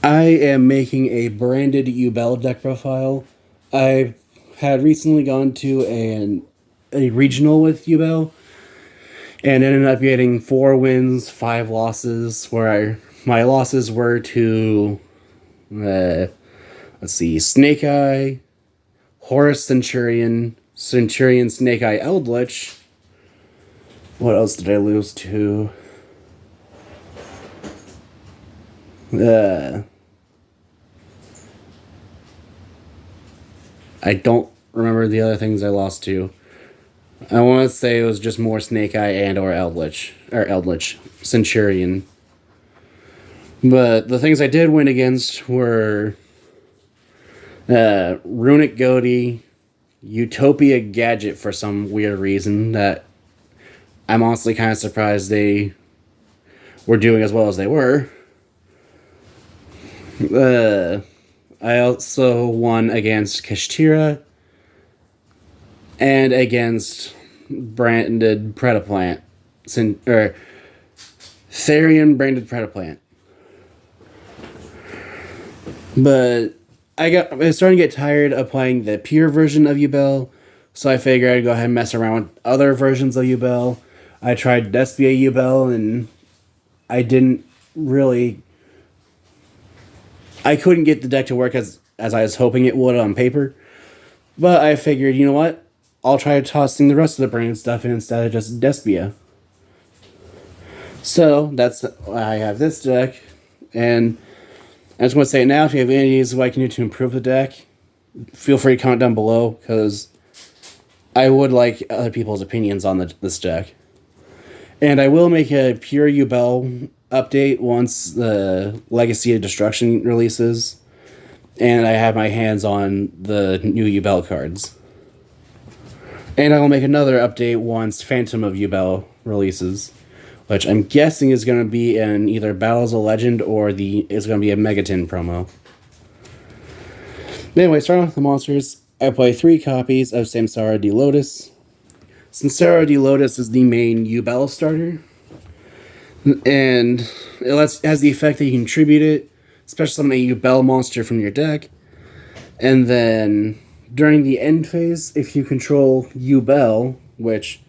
I am making a branded yubel deck profile. I had recently gone to a regional with yubel and ended up getting 4 wins, 5 losses. My losses were to Snake Eye, Horus Centurion, Centurion Snake Eye Eldritch. What else did I lose to? I don't remember the other things I lost to. I want to say it was just more Snake Eye and or Eldritch Centurion. But the things I did win against were Runic Goatee, Utopia Gadget for some weird reason that I'm honestly kind of surprised they were doing as well as they were. I also won against Kashtira and against branded Predaplant. Therian branded Predaplant. But I was starting to get tired of playing the pure version of yubel, so I figured I'd go ahead and mess around with other versions of yubel. I tried Despia yubel, and I didn't really... I couldn't get the deck to work as I was hoping it would on paper. But I figured, you know what? I'll try tossing the rest of the brand stuff in instead of just Despia. So, that's why I have this deck. And I just want to say now, if you have any ideas of what I can do to improve the deck, feel free to comment down below, because I would like other people's opinions on this deck. And I will make a pure yubel update once the Legacy of Destruction releases, and I have my hands on the new yubel cards. And I will make another update once Phantom of Yubel releases, which I'm guessing is going to be in either Battles of Legend or is going to be a Megaton promo. Anyway, starting with the monsters, I play 3 copies of Samsara de Lotus. Samsara de Lotus is the main yubel starter, and it has the effect that you can tribute it, special summon a yubel monster from your deck, and then during the end phase, if you control yubel, which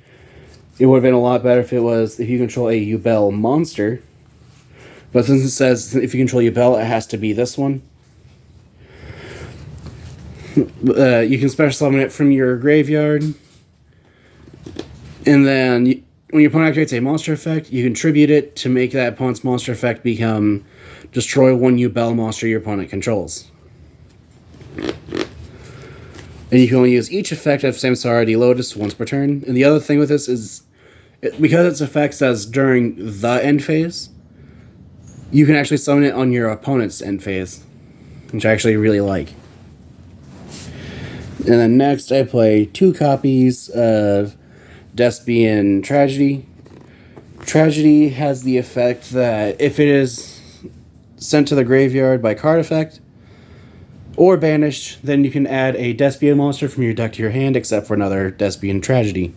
it would have been a lot better if you control a yubel monster, but since it says if you control yubel, it has to be this one. You can special summon it from your graveyard, and then when your opponent activates a monster effect, you contribute it to make that opponent's monster effect become destroy 1 yubel monster your opponent controls. And you can only use each effect of Samsara de Lotus once per turn. And the other thing with this is, because its effect says during the end phase, you can actually summon it on your opponent's end phase, which I actually really like. And then next, I play 2 copies of Despian Tragedy. Tragedy has the effect that if it is sent to the graveyard by card effect or banished, then you can add a Despian monster from your deck to your hand, except for another Despian Tragedy.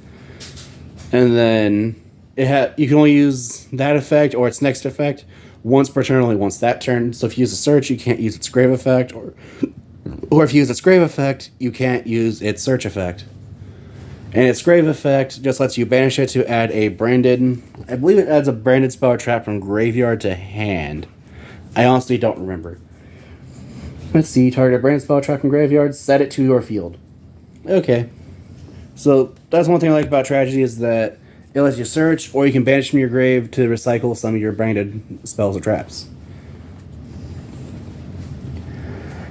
And then you can only use that effect or its next effect once per turn, only once that turn. So if you use a search, you can't use its grave effect, or if you use its grave effect, you can't use its search effect. And its grave effect just lets you banish it to add a branded... I believe it adds a branded spell trap from graveyard to hand. I honestly don't remember. Let's see. Target a branded spell trap from graveyard. Set it to your field. Okay. So that's one thing I like about Tragedy, is that it lets you search, or you can banish from your grave to recycle some of your branded spells or traps.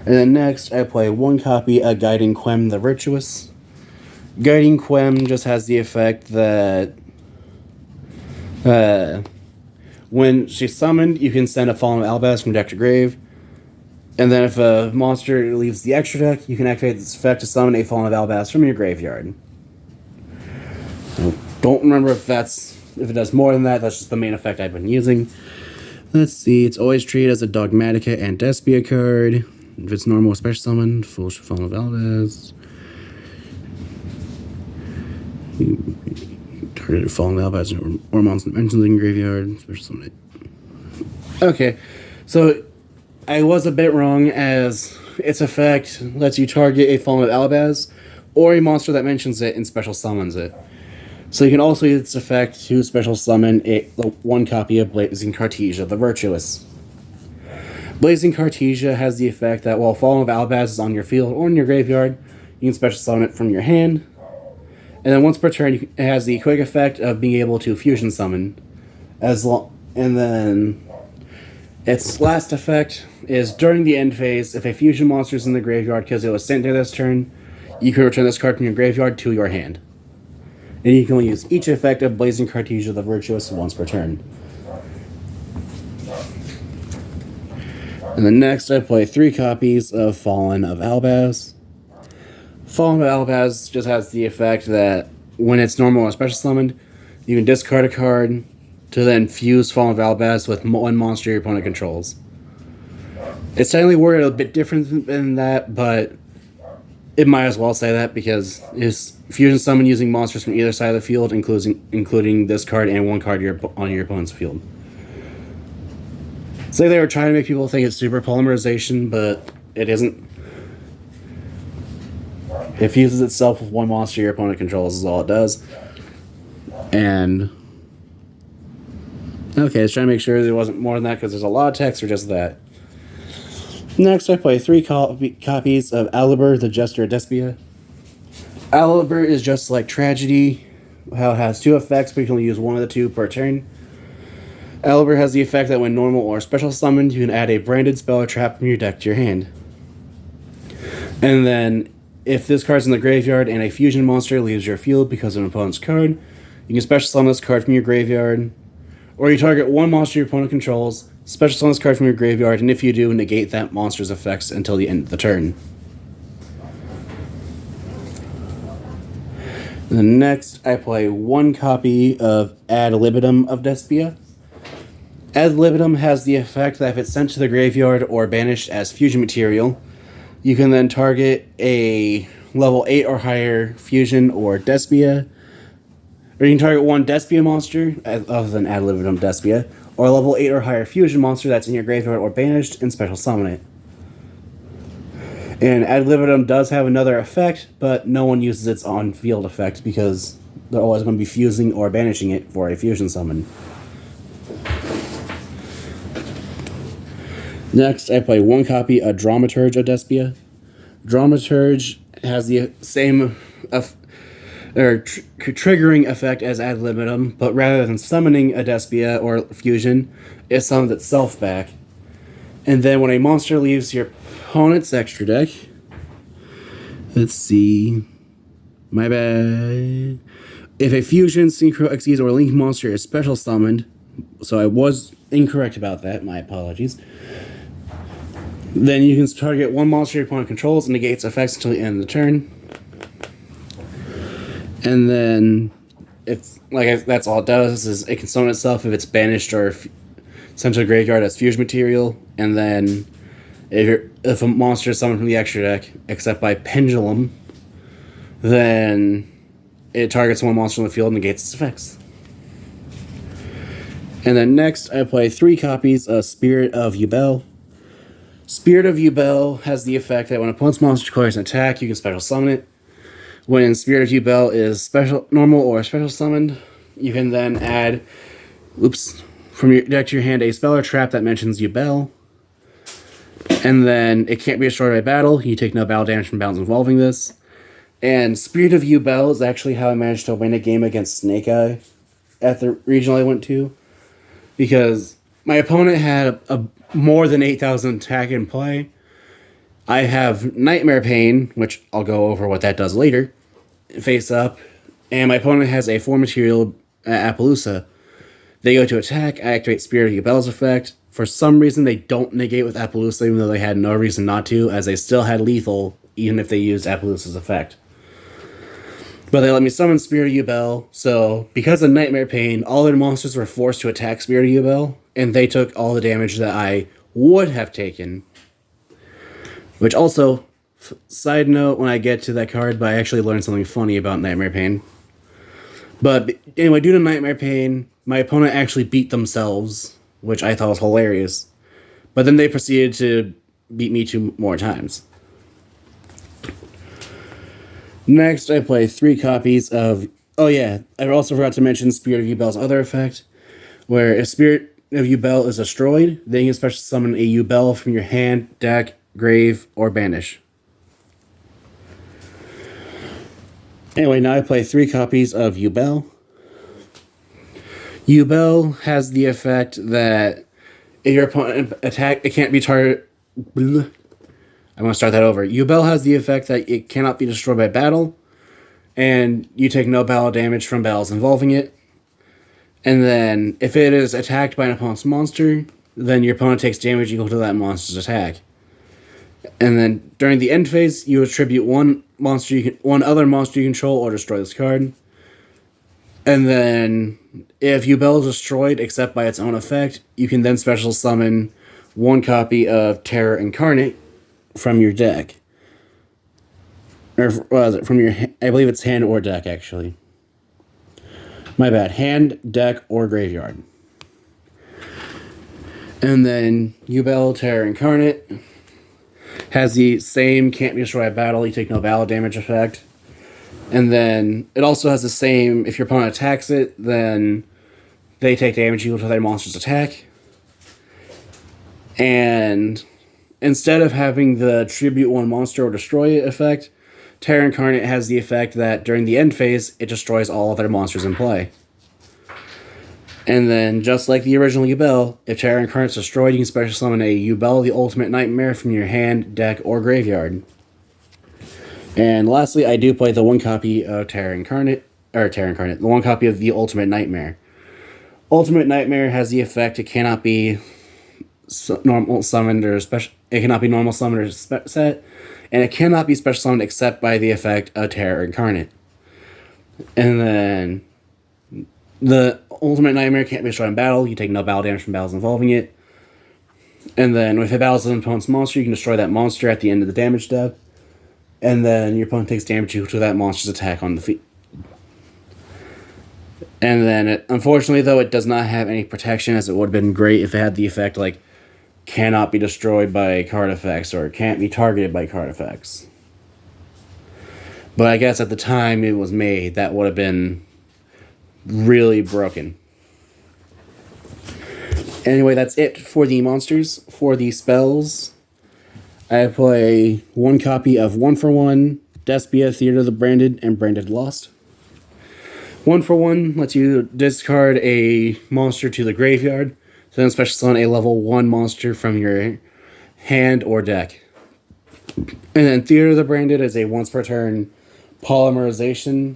And then next, I play 1 copy of Guiding Quem the Virtuous. Guiding Quem just has the effect that when she's summoned, you can send a Fallen Albaz from deck to grave. And then if a monster leaves the extra deck, you can activate this effect to summon a Fallen Albaz from your graveyard. I don't remember if it does more than that. That's just the main effect I've been using. Let's see. It's always treated as a Dogmatica and Despia card. If it's normal, special summon, full Fallen Albaz. Targeted Fallen Albaz or monster mentions in graveyard. Special summon it. Okay, so I was a bit wrong, as its effect lets you target a Fallen of Alabaz or a monster that mentions it and special summons it. So you can also use its effect to special summon one copy of Blazing Cartesia, the Virtuous. Blazing Cartesia has the effect that while Fallen of Alabaz is on your field or in your graveyard, you can special summon it from your hand. And then once per turn, it has the quick effect of being able to fusion summon. And then its last effect is during the end phase, if a fusion monster is in the graveyard because it was sent there this turn, you can return this card from your graveyard to your hand. And you can only use each effect of Blazing Cartesia the Virtuous once per turn. And then next, I play 3 copies of Fallen of Alabaz. Fallen of Alabaz just has the effect that when it's normal or special summoned, you can discard a card to then fuse Fallen of Alabaz with one monster your opponent controls. It's technically worded a bit different than that, but it might as well say that because it's fusion summon using monsters from either side of the field, including this card and one card on your opponent's field. It's like they were trying to make people think it's super polymerization, but it isn't. It fuses itself with one monster your opponent controls is all it does. And okay, let's try to make sure there wasn't more than that because there's a lot of text for just that. Next, I play 3 copies of Alibur, the Jester of Despia. Alibur is just like Tragedy, how it has 2 effects, but you can only use one of the 2 per turn. Alibur has the effect that when normal or special summoned, you can add a branded spell or trap from your deck to your hand. And then, if this card's in the graveyard and a fusion monster leaves your field because of an opponent's card, you can special summon this card from your graveyard, or you target one monster your opponent controls, special summon this card from your graveyard, and if you do, negate that monster's effects until the end of the turn. And then next, I play 1 copy of Ad Libitum of Despia. Ad Libitum has the effect that if it's sent to the graveyard or banished as fusion material, you can then target a level 8 or higher fusion or Despia, or you can target one Despia monster, other than Ad Libitum Despia, or a level 8 or higher fusion monster that's in your graveyard or banished, and special summon it. And Ad Libitum does have another effect, but no one uses its on-field effect because they're always going to be fusing or banishing it for a fusion summon. Next, I play 1 copy of Dramaturge of Despia. Dramaturge has the same triggering effect as Ad Libitum, but rather than summoning a Despia or fusion, it summons itself back. And then when a monster leaves your opponent's extra deck, let's see, my bad. If a fusion, Synchro Xyz, or Link monster is special summoned, so I was incorrect about that, my apologies, then you can target one monster your opponent controls and negates effects until the end of the turn. And then, that's all it does, is it can summon itself if it's banished or sent to the graveyard as fusion material. And then, if a monster is summoned from the extra deck, except by Pendulum, then it targets one monster on the field and negates its effects. And then next, I play 3 copies of Spirit of Yubel. Spirit of Yubel has the effect that when an opponent's monster declares an attack, you can special summon it. When Spirit of Yubel is normal or special summoned, you can then add, from your deck to your hand, a spell or trap that mentions Yubel. And then it can't be destroyed by battle. You take no battle damage from battles involving this. And Spirit of Yubel is actually how I managed to win a game against Snake Eye at the regional I went to. Because my opponent had a more than 8,000 attack in play. I have Nightmare Pain, which I'll go over what that does later, face up, and my opponent has a 4 material Appaloosa. They go to attack, I activate Spirit of Yubel's effect. For some reason, they don't negate with Appaloosa, even though they had no reason not to, as they still had lethal, even if they used Appaloosa's effect. But they let me summon Spirit of Yubel, so because of Nightmare Pain, all their monsters were forced to attack Spirit of Yubel, and they took all the damage that I would have taken. Which also, side note when I get to that card, but I actually learned something funny about Nightmare Pain. But anyway, due to Nightmare Pain, my opponent actually beat themselves, which I thought was hilarious. But then they proceeded to beat me 2 more times. Next, I play 3 copies of... Oh yeah, I also forgot to mention Spirit of Yubel's other effect, where if Spirit of Yubel is destroyed, then you can special summon a Yubel from your hand, deck, grave, or banish. Anyway, now I play 3 copies of Yubel. Yubel has the effect that if your opponent attack, it can't be targeted... I'm going to start that over. Yubel has the effect that it cannot be destroyed by battle, and you take no battle damage from battles involving it. And then, if it is attacked by an opponent's monster, then your opponent takes damage equal to that monster's attack. And then, during the end phase, you attribute one other monster you control or destroy this card. And then, if Yubel is destroyed except by its own effect, you can then special summon 1 copy of Terror Incarnate from your deck. Or from your... I believe it's hand or deck, actually. My bad. Hand, deck, or graveyard. And then Yubel Terror Incarnate has the same can't be destroyed by battle, you take no battle damage effect. And then it also has the same, if your opponent attacks it, then they take damage equal to their monster's attack. And instead of having the tribute 1 monster or destroy it effect, Terror Incarnate has the effect that during the end phase, it destroys all other monsters in play. And then, just like the original Yubel, if Terror Incarnate is destroyed, you can special summon a Yubel the Ultimate Nightmare from your hand, deck, or graveyard. And lastly, I do play the 1 copy of the 1 copy of the Ultimate Nightmare. Ultimate Nightmare has the effect it cannot be normal summoned or special. It cannot be normal summoned or set, and it cannot be special summoned except by the effect of Terror Incarnate. And then the Ultimate Nightmare can't be destroyed in battle. You take no battle damage from battles involving it. And then if it battles an opponent's monster, you can destroy that monster at the end of the damage step. And then your opponent takes damage equal to that monster's attack on the field. And then, unfortunately, though, it does not have any protection, as it would have been great if it had the effect like cannot be destroyed by card effects or can't be targeted by card effects. But I guess at the time it was made, that would have been really broken. Anyway, that's it for the monsters. For the spells, I play 1 copy of 1-for-1, Despia, Theater of the Branded, and Branded Lost. 1-for-1 lets you discard a monster to the graveyard, so then special summon a level 1 monster from your hand or deck. And then Theater of the Branded is a once per turn polymerization.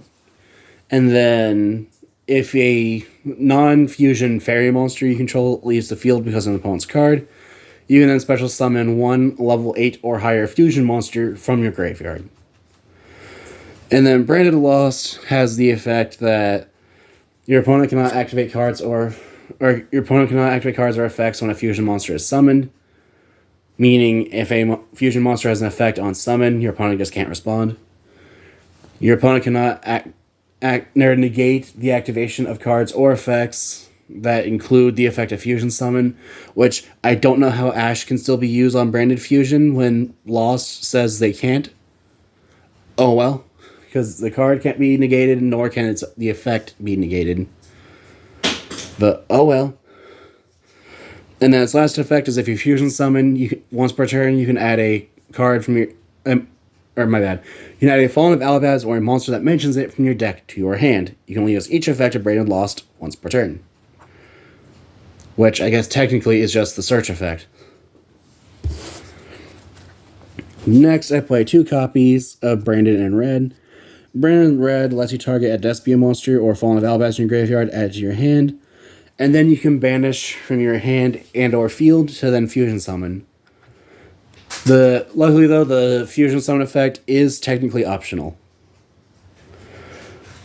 And then if a non-fusion fairy monster you control leaves the field because of an opponent's card, you can then special summon 1 level 8 or higher fusion monster from your graveyard. And then Branded Lost has the effect that your opponent cannot activate cards or your opponent cannot activate cards or effects when a fusion monster is summoned. Meaning, if a fusion monster has an effect on summon, your opponent just can't respond. Your opponent cannot negate the activation of cards or effects that include the effect of fusion summon, which I don't know how Ash can still be used on Branded Fusion when Lost says they can't. Oh well, because the card can't be negated, nor can the effect be negated. But oh well. And then its last effect is if you fusion summon, once per turn, you can add a card from your... You can add a Fallen of Alabaz or a monster that mentions it from your deck to your hand. You can only use each effect of Branded Lost once per turn. Which I guess technically is just the search effect. Next, I play 2 copies of Branded in Red. Branded in Red lets you target a Despia monster or Fallen of Alabaz in your graveyard, add it to your hand. And then you can banish from your hand and or field to then fusion summon. Luckily though, the fusion summon effect is technically optional.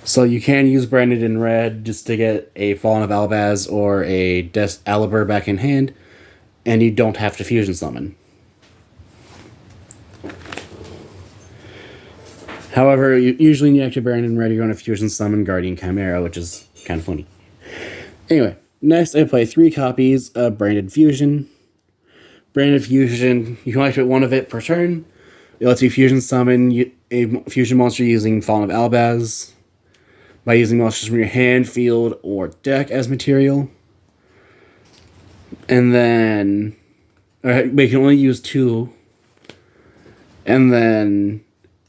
So you can use Branded in Red just to get a Fallen of Alabaz or a Alibur back in hand, and you don't have to fusion summon. However, usually when you activate Branded in Red, you're going to fusion summon Guardian Chimera, which is kind of funny. Anyway, next I play 3 copies of Branded Fusion. Branded Fusion, you can activate one of it per turn. It lets you fusion summon a fusion monster using Fallen of Albaz by using monsters from your hand, field, or deck as material. And then, but you can only use 2. And then,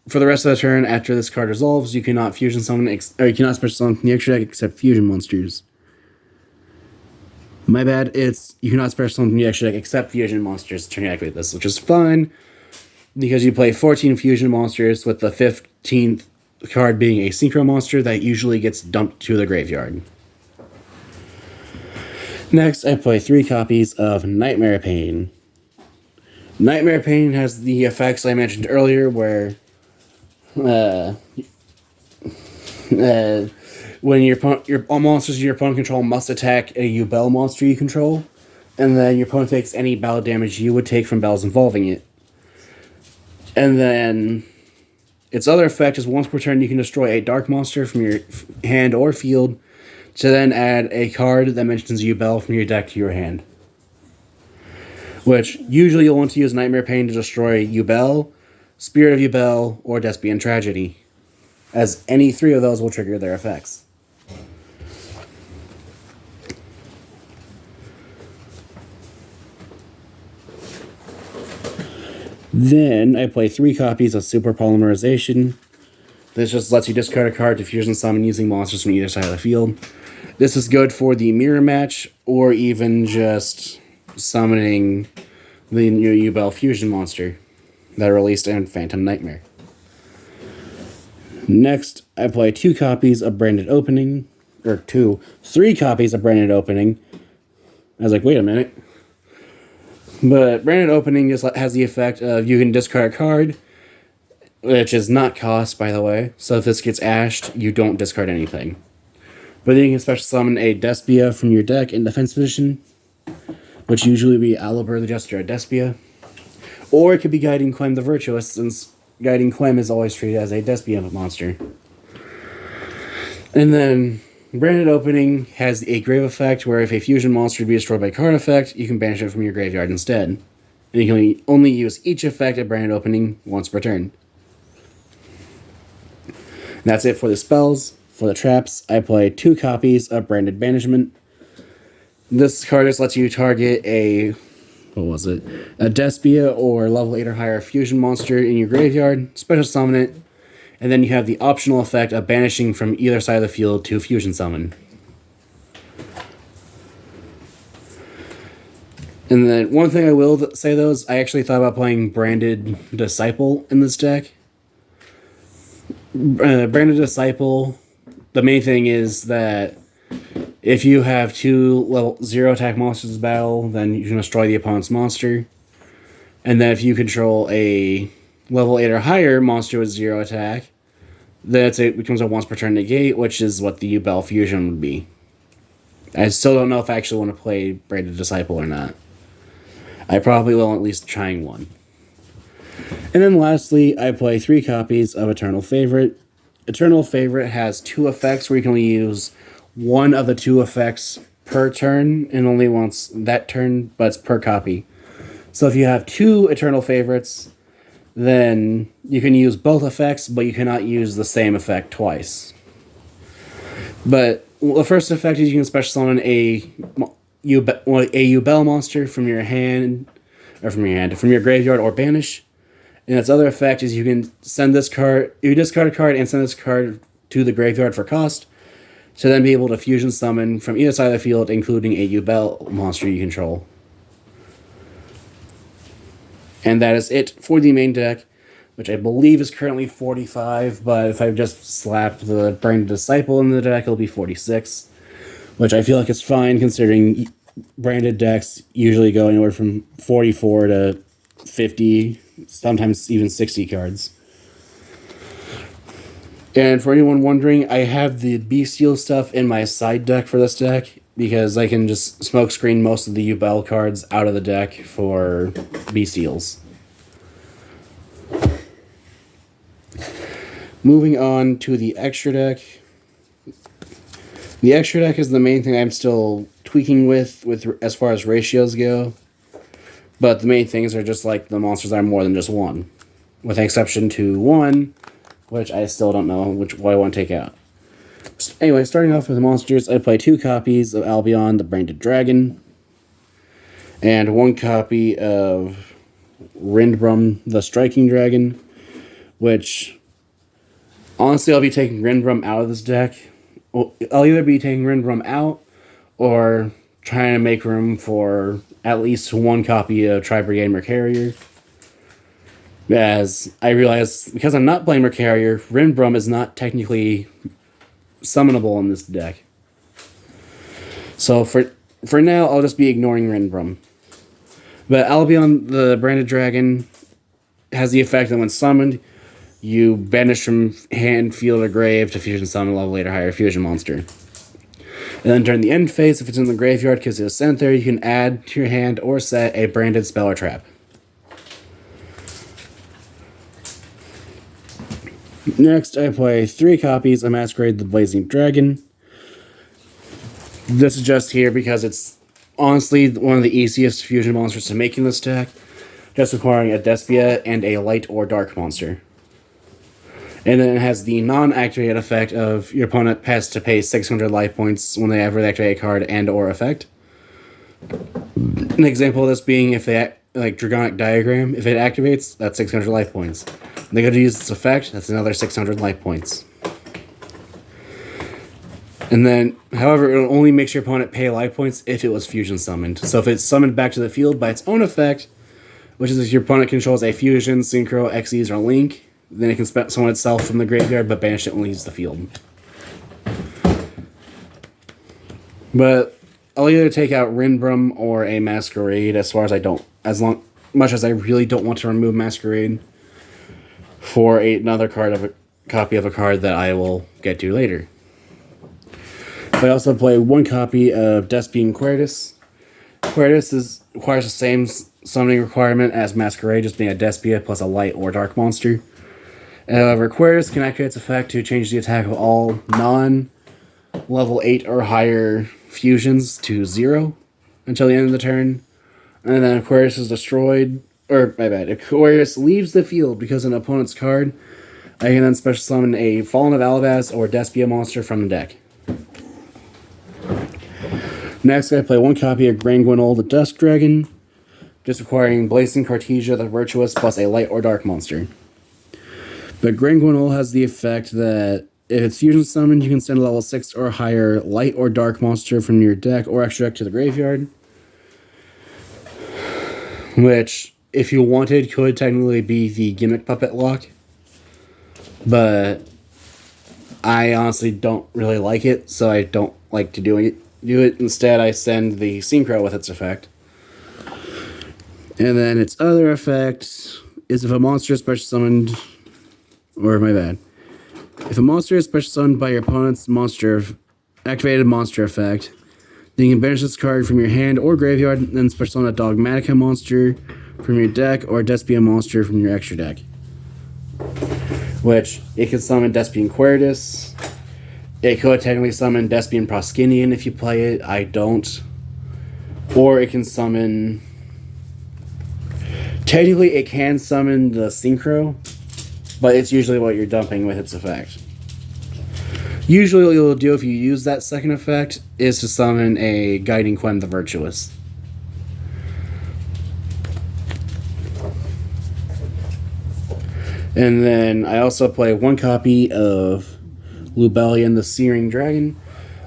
for the rest of the turn, after this card resolves, you cannot fusion summon, or you cannot special summon from the extra deck except fusion monsters. My bad, you cannot special summon from the extra deck except fusion monsters to activate this, which is fine, because you play 14 fusion monsters, with the 15th card being a synchro monster that usually gets dumped to the graveyard. Next, I play 3 copies of Nightmare Pain. Nightmare Pain has the effects I mentioned earlier, where when all monsters your opponent control must attack a yubel monster you control, and then your opponent takes any battle damage you would take from battles involving it. And then its other effect is once per turn you can destroy a dark monster from your hand or field, to then add a card that mentions yubel from your deck to your hand. Which, usually you'll want to use Nightmare Pain to destroy yubel, Spirit of Yubel, or Despian Tragedy, as any 3 of those will trigger their effects. Then I play 3 copies of Super Polymerization. This just lets you discard a card to fusion summon using monsters from either side of the field. This is good for the mirror match, or even just summoning the new yubel fusion monster that released in Phantom Nightmare. Next, I play 2 copies of Branded Opening, or 3 copies of Branded Opening. I was like, wait a minute. But Branded Opening just has the effect of you can discard a card, which is not cost, by the way. So if this gets ashed, you don't discard anything. But then you can special summon a Despia from your deck in defense position, which usually would be Alibur the Jester at Despia. Or it could be Guiding Quem the Virtuous, since Guiding Quem is always treated as a Despia monster. And then Branded Opening has a grave effect, where if a fusion monster be destroyed by card effect, you can banish it from your graveyard instead. And you can only use each effect at Branded Opening once per turn. And that's it for the spells. For the traps, I play 2 copies of Branded Banishment. This card just lets you target a Despia or level 8 or higher fusion monster in your graveyard, special summon it, and then you have the optional effect of banishing from either side of the field to fusion summon. And then one thing I will say though is I actually thought about playing Branded Disciple in this deck. Branded Disciple, the main thing is that if you have 2 level 0 attack monsters in battle, then you can destroy the opponent's monster. And then if you control a level 8 or higher monster with 0 attack, then it becomes a once per turn negate, which is what the yubel fusion would be. I still don't know if I actually want to play Branded Disciple or not. I probably will, at least trying one. And then lastly, I play 3 copies of Eternal Favorite. Eternal Favorite has 2 effects where you can only use one of the 2 effects per turn, and only once that turn, but it's per copy. So if you have 2 Eternal Favorites, then you can use both effects, but you cannot use the same effect twice. But the first effect is you can special summon a yubel monster from your hand, from your graveyard, or banish. And its other effect is you can send this card, you discard a card and send this card to the graveyard for cost, to then be able to fusion summon from either side of the field, including a yubel monster you control. And that is it for the main deck, which I believe is currently 45, but if I just slapped the Branded Disciple in the deck, it'll be 46, which I feel like it's fine considering branded decks usually go anywhere from 44 to 50, sometimes even 60 cards. And for anyone wondering, I have the Bestial stuff in my side deck for this deck, because I can just smokescreen most of the yubel cards out of the deck for Bestials. Moving on to the extra deck. The extra deck is the main thing I'm still tweaking with as far as ratios go. But the main things are just like the monsters are more than just one. With an exception to one, which I still don't know what I want to take out. Anyway, starting off with the monsters, I play 2 copies of Albion, the Branded Dragon, and 1 copy of Rindbrum, the Striking Dragon, which, honestly, I'll be taking Rindbrum out of this deck. I'll either be taking Rindbrum out, or trying to make room for at least 1 copy of Tri-Brigade Mercarrier. As I realize, because I'm not playing Mercarrier, Rindbrum is not technically summonable in this deck. So for now, I'll just be ignoring Rindbrum. But Albion, the Branded Dragon, has the effect that when summoned, you banish from hand, field, or grave to fusion summon a level 8 or higher fusion monster. And then during the end phase, if it's in the graveyard because it was sent there, you can add to your hand or set a branded spell or trap. Next, I play 3 copies of Masquerade the Blazing Dragon. This is just here because it's honestly one of the easiest fusion monsters to make in this deck, just requiring a Despia and a light or dark monster. And then it has the non-activated effect of your opponent has to pay 600 life points when they ever activate a card and or effect. An example of this being if they like Dragonic Diagram, if it activates, that's 600 life points. They go to use its effect, that's another 600 life points. And then, however, it only makes your opponent pay life points if it was fusion summoned. So if it's summoned back to the field by its own effect, which is if your opponent controls a fusion, synchro, Xyz, or link, then it can summon itself from the graveyard but banish it when it leaves the field. But I'll either take out Rindbrum or a Masquerade as much as I really don't want to remove Masquerade for another copy of a card that I will get to later. I also play 1 copy of Despine Quertus. Quertus requires the same summoning requirement as Masquerade, just being a Despia plus a light or dark monster. However, Quertus can activate its effect to change the attack of all non-level 8 or higher fusions to 0 until the end of the turn. And then Aquarius is destroyed, if Aquarius leaves the field because of an opponent's card, I can then special summon a Fallen of Alabaz or Despia monster from the deck. Next, I play 1 copy of Granguinol the Dusk Dragon, just requiring Blazing Cartesia the Virtuous plus a light or dark monster. But Granguinol has the effect that if it's fusion summoned, you can send a level 6 or higher light or dark monster from your deck or extra deck to the graveyard. Which, if you wanted, could technically be the Gimmick Puppet lock. But I honestly don't really like it, so I don't like to do it. Instead, I send the Synchro with its effect. And then its other effect is if a monster is special summoned... If a monster is special summoned by your opponent's activated monster effect, then you can banish this card from your hand or graveyard, and then special summon a Dogmatica monster from your deck or a Despia monster from your extra deck. Which, it can summon Despine Quertus. It could technically summon Despine Proskinian if you play it. I don't. Or it can summon... Technically, it can summon the Synchro, but it's usually what you're dumping with its effect. Usually what you'll do if you use that second effect is to summon a Guiding Quem the Virtuous. And then I also play 1 copy of Lubellion the Searing Dragon.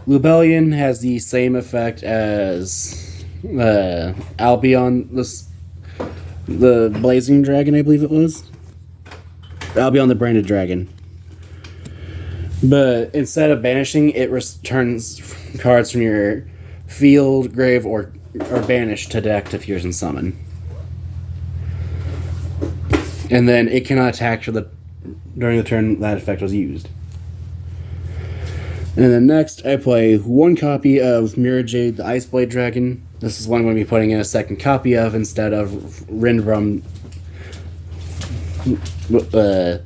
Lubellion has the same effect as Albion the Blazing Dragon, I believe it was. Albion the Branded Dragon. But instead of banishing, it returns cards from your field, grave, or banish to deck to fusion summon. And then it cannot attack during the turn that effect was used. And then next, I play 1 copy of Mirajade the Iceblade Dragon. This is one I'm going to be putting in a second copy of instead of Rindbrum. The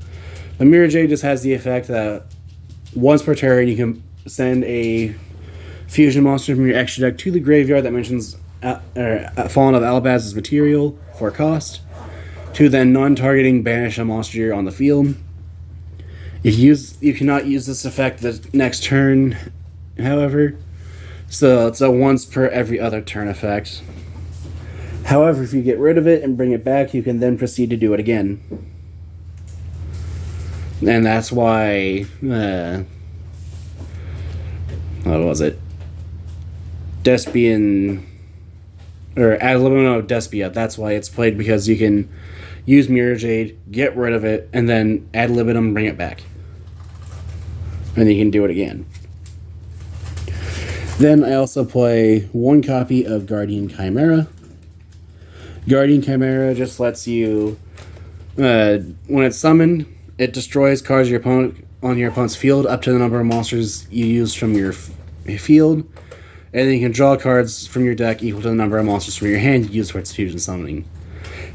Mirajade just has the effect that once per turn you can send a fusion monster from your extra deck to the graveyard that mentions Fallen of Alabaz's material for cost. 2, then non-targeting banish a monster on the field. You cannot use this effect the next turn, however. So it's a once per every other turn effect. However, if you get rid of it and bring it back, you can then proceed to do it again. And that's why what was it? Despian or Ad Libidum of Despia. That's why it's played, because you can use Mirror Jade, get rid of it, and then Ad Libidum, bring it back. And you can do it again. Then I also play 1 copy of Guardian Chimera. Guardian Chimera just lets you, when it's summoned, it destroys cards on your opponent's field up to the number of monsters you use from your field. And then you can draw cards from your deck equal to the number of monsters from your hand you use for its fusion summoning.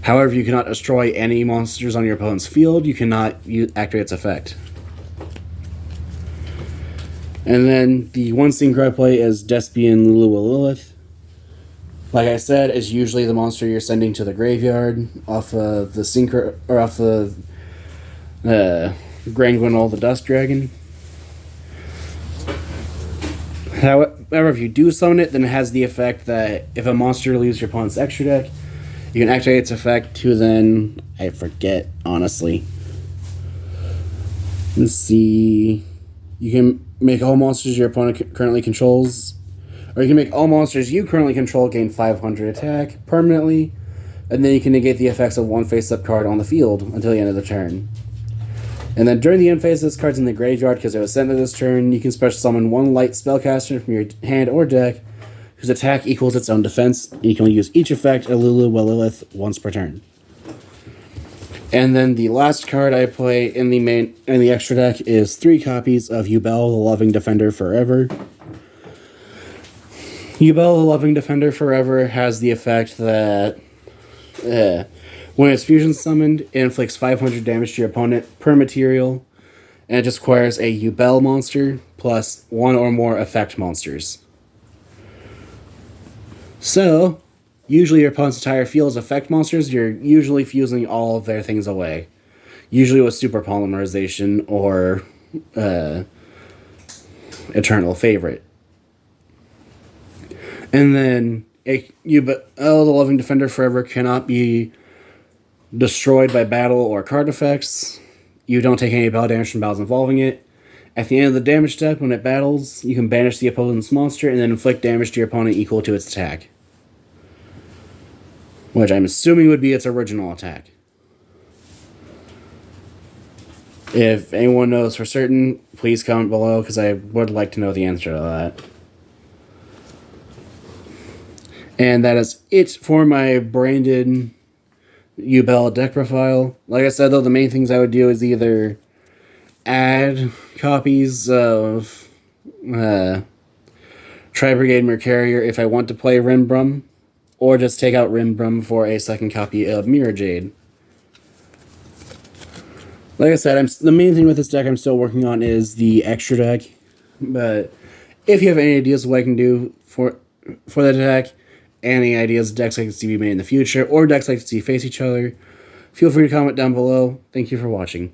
However, you cannot destroy any monsters on your opponent's field. You cannot activate its effect. And then the one synchro I play is Despian Lilith. Like I said, it's usually the monster you're sending to the graveyard off of the synchro, or off of Granguinol the Dust Dragon. However, if you do summon it, then it has the effect that if a monster leaves your opponent's extra deck, you can activate its effect to then... I forget, honestly. Let's see... You can make all monsters your opponent currently controls... Or you can make all monsters you currently control gain 500 attack permanently, and then you can negate the effects of one face-up card on the field until the end of the turn. And then during the end phase, this card's in the graveyard because it was sent to this turn. You can special summon 1 light spellcaster from your hand or deck whose attack equals its own defense. And you can only use each effect of Lilith once per turn. And then the last card I play in the extra deck is 3 copies of Yubel, the Loving Defender Forever. Yubel, the Loving Defender Forever has the effect that when it's fusion summoned, it inflicts 500 damage to your opponent per material, and it just acquires a Yubel monster plus 1 or more effect monsters. So, usually your opponent's entire field is effect monsters. You're usually fusing all of their things away. Usually with Super Polymerization or Eternal Favorite. And then, the Loving Defender Forever cannot be destroyed by battle or card effects. You don't take any battle damage from battles involving it. At the end of the damage step, when it battles, you can banish the opponent's monster and then inflict damage to your opponent equal to its attack. Which I'm assuming would be its original attack. If anyone knows for certain, please comment below, because I would like to know the answer to that. And that is it for my branded Yubel deck profile. Like I said, though, the main things I would do is either add copies of Tri-Brigade Mercarier if I want to play Rimbrum, or just take out Rimbrum for a second copy of Mirror Jade. Like I said, the main thing with this deck I'm still working on is the extra deck. But if you have any ideas of what I can do for the deck, any ideas of decks I can see be made in the future, or decks I can see face each other, feel free to comment down below. Thank you for watching.